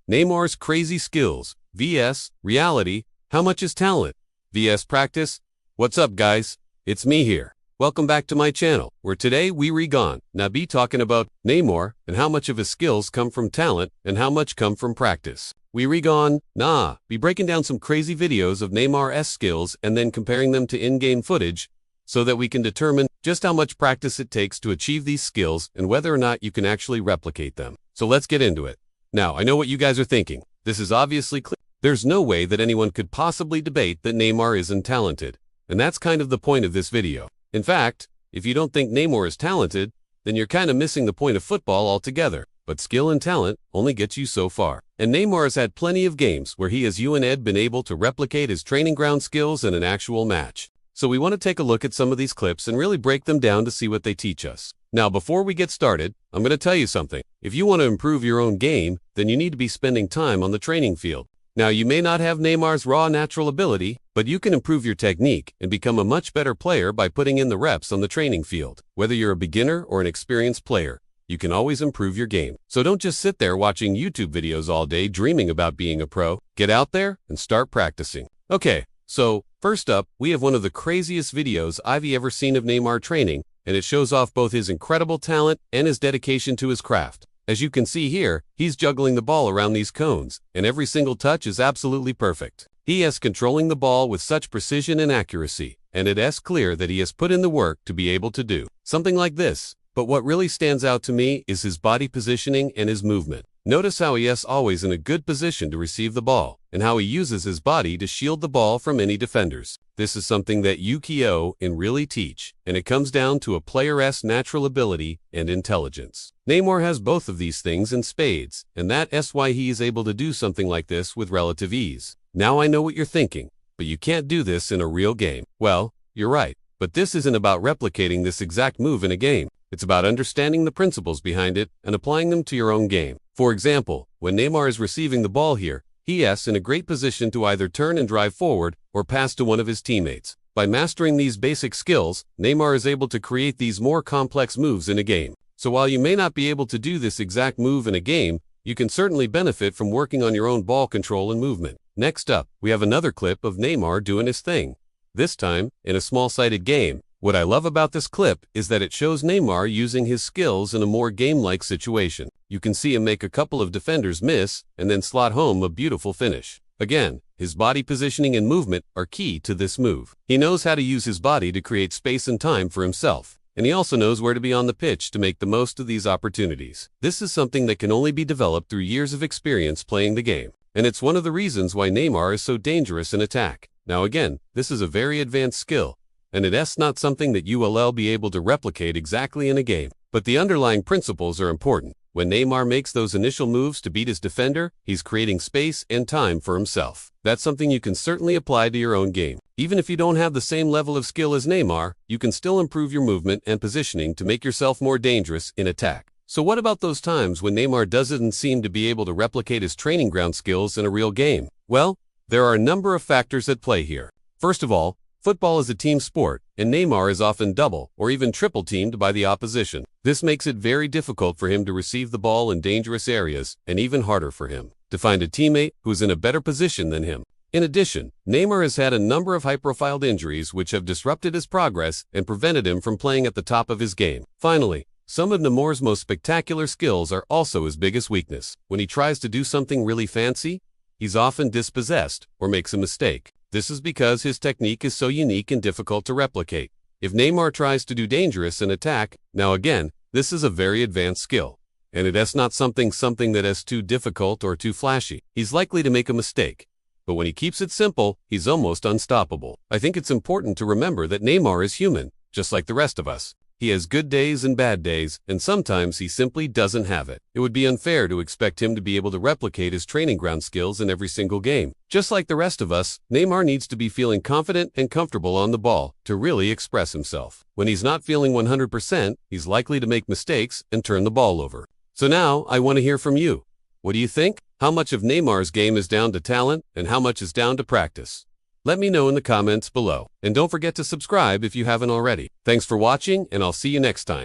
Neymar's crazy skills vs. reality. How much is talent vs. practice? What's up, guys? It's me here. Welcome back to my channel, where today we be talking about Neymar and how much of his skills come from talent and how much come from practice. Be breaking down some crazy videos of Neymar's skills and then comparing them to in-game footage so that we can determine just how much practice it takes to achieve these skills and whether or not you can actually replicate them. So let's get into it. Now, I know what you guys are thinking. This is obviously clear. There's no way that anyone could possibly debate that Neymar isn't talented. And that's kind of the point of this video. In fact, if you don't think Neymar is talented, then you're kind of missing the point of football altogether. But skill and talent only gets you so far. And Neymar has had plenty of games where he has been able to replicate his training ground skills in an actual match. So we want to take a look at some of these clips and really break them down to see what they teach us. Now, before we get started, I'm going to tell you something. If you want to improve your own game, then you need to be spending time on the training field. Now, you may not have Neymar's raw natural ability, but you can improve your technique and become a much better player by putting in the reps on the training field. Whether you're a beginner or an experienced player, you can always improve your game. So don't just sit there watching YouTube videos all day dreaming about being a pro. Get out there and start practicing. Okay, so first up, we have one of the craziest videos I've ever seen of Neymar training, and it shows off both his incredible talent and his dedication to his craft. As you can see here, he's juggling the ball around these cones, and every single touch is absolutely perfect. He is controlling the ball with such precision and accuracy, and it is clear that he has put in the work to be able to do something like this. But what really stands out to me is his body positioning and his movement. Notice how he is always in a good position to receive the ball, and how he uses his body to shield the ball from any defenders. This is something that you can really teach, and it comes down to a player's natural ability and intelligence. Neymar has both of these things in spades, and that is why he is able to do something like this with relative ease. Now I know what you're thinking, but you can't do this in a real game. Well, you're right, but this isn't about replicating this exact move in a game. It's about understanding the principles behind it and applying them to your own game. For example, when Neymar is receiving the ball here, he is in a great position to either turn and drive forward or pass to one of his teammates. By mastering these basic skills, Neymar is able to create these more complex moves in a game. So while you may not be able to do this exact move in a game, you can certainly benefit from working on your own ball control and movement. Next up, we have another clip of Neymar doing his thing. This time, in a small-sided game. What I love about this clip is that it shows Neymar using his skills in a more game-like situation. You can see him make a couple of defenders miss and then slot home a beautiful finish. Again, his body positioning and movement are key to this move. He knows how to use his body to create space and time for himself, and he also knows where to be on the pitch to make the most of these opportunities. This is something that can only be developed through years of experience playing the game, and it's one of the reasons why Neymar is so dangerous in attack. Now again, this is a very advanced skill, and it is not something that you will be able to replicate exactly in a game. But the underlying principles are important. When Neymar makes those initial moves to beat his defender, he's creating space and time for himself. That's something you can certainly apply to your own game. Even if you don't have the same level of skill as Neymar, you can still improve your movement and positioning to make yourself more dangerous in attack. So what about those times when Neymar doesn't seem to be able to replicate his training ground skills in a real game? Well, there are a number of factors at play here. First of all, football is a team sport, and Neymar is often double or even triple teamed by the opposition. This makes it very difficult for him to receive the ball in dangerous areas, and even harder for him to find a teammate who's in a better position than him. In addition, Neymar has had a number of high-profile injuries which have disrupted his progress and prevented him from playing at the top of his game. Finally, some of Neymar's most spectacular skills are also his biggest weakness. When he tries to do something really fancy, he's often dispossessed or makes a mistake. This is because his technique is so unique and difficult to replicate. If Neymar tries to do dangerous in attack, now again, this is a very advanced skill, and it is not something that is too difficult or too flashy. He's likely to make a mistake, but when he keeps it simple, he's almost unstoppable. I think it's important to remember that Neymar is human, just like the rest of us. He has good days and bad days, and sometimes he simply doesn't have it. It would be unfair to expect him to be able to replicate his training ground skills in every single game. Just like the rest of us, Neymar needs to be feeling confident and comfortable on the ball to really express himself. When he's not feeling 100%, he's likely to make mistakes and turn the ball over. So now, I want to hear from you. What do you think? How much of Neymar's game is down to talent, and how much is down to practice? Let me know in the comments below. And don't forget to subscribe if you haven't already. Thanks for watching, and I'll see you next time.